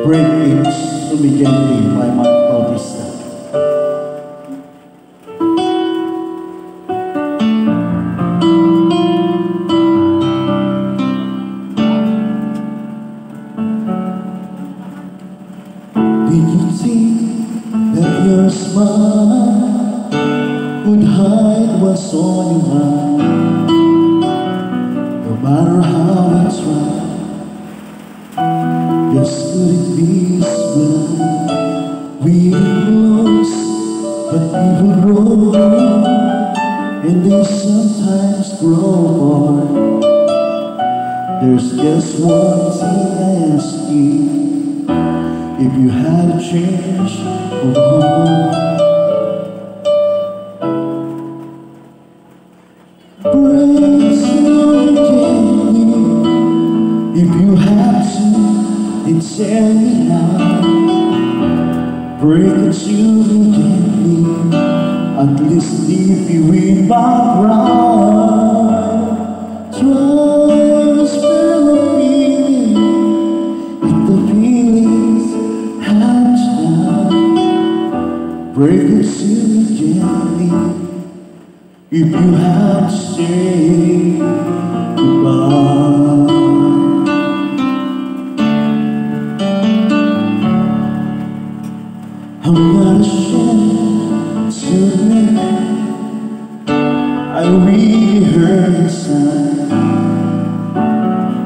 Break it to me gently, my Mark Bautista. Did you think that your smile would hide what's on your mind? No matter how I try, just couldn't be blind. We were close, but we would grow, and they sometimes grow apart. There's just one thing I ask you: if you had a change of heart, break slowly gently. If you have to, then tell me now. Break it to me gently, at least leave you in my pride. Try to spell the feeling, if the feelings hands down. Break it to me gently, if you have to say goodbye. I'm not ashamed to admit I really hurt inside.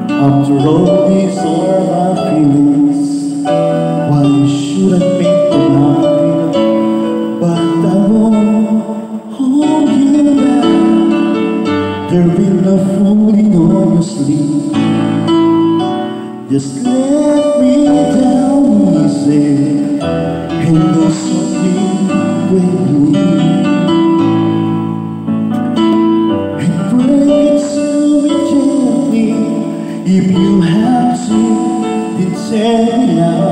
After all these are my feelings, why should I make them hide? But I won't hold you back. There'll be no fooling on your sleeve. Just let me down easy, and there's something when you leave. And break it to me gently, if you have to, then tell me now.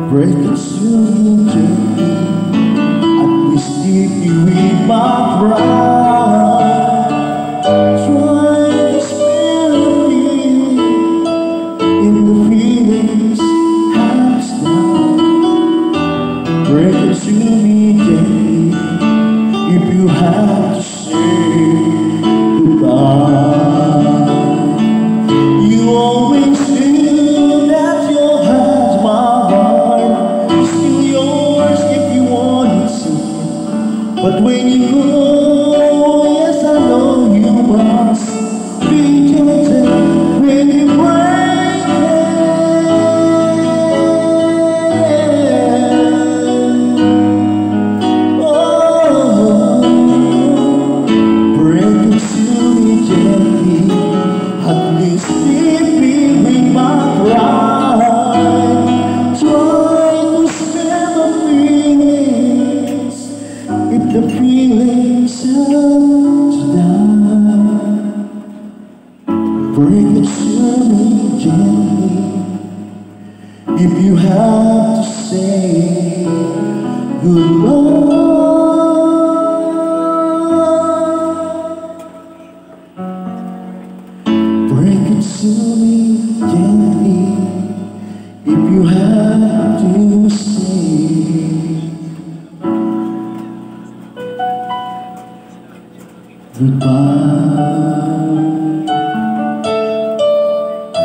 Break it to me gently, at least leave you in my pride. Try to spare the feeling, in the feelings hands down. Break it to me gently, if you have to say goodbye. You always knew that your hands, my heart, is still yours if you wanted to. But when you go, yes I know you must be gentle when you break it. Oh, break it to me gently, at least leave me with my pride. Try to spare the feelings, if the feelings hands down. Break it to me gently, if you have to say goodbye. Break it to me gently, if you have to say goodbye.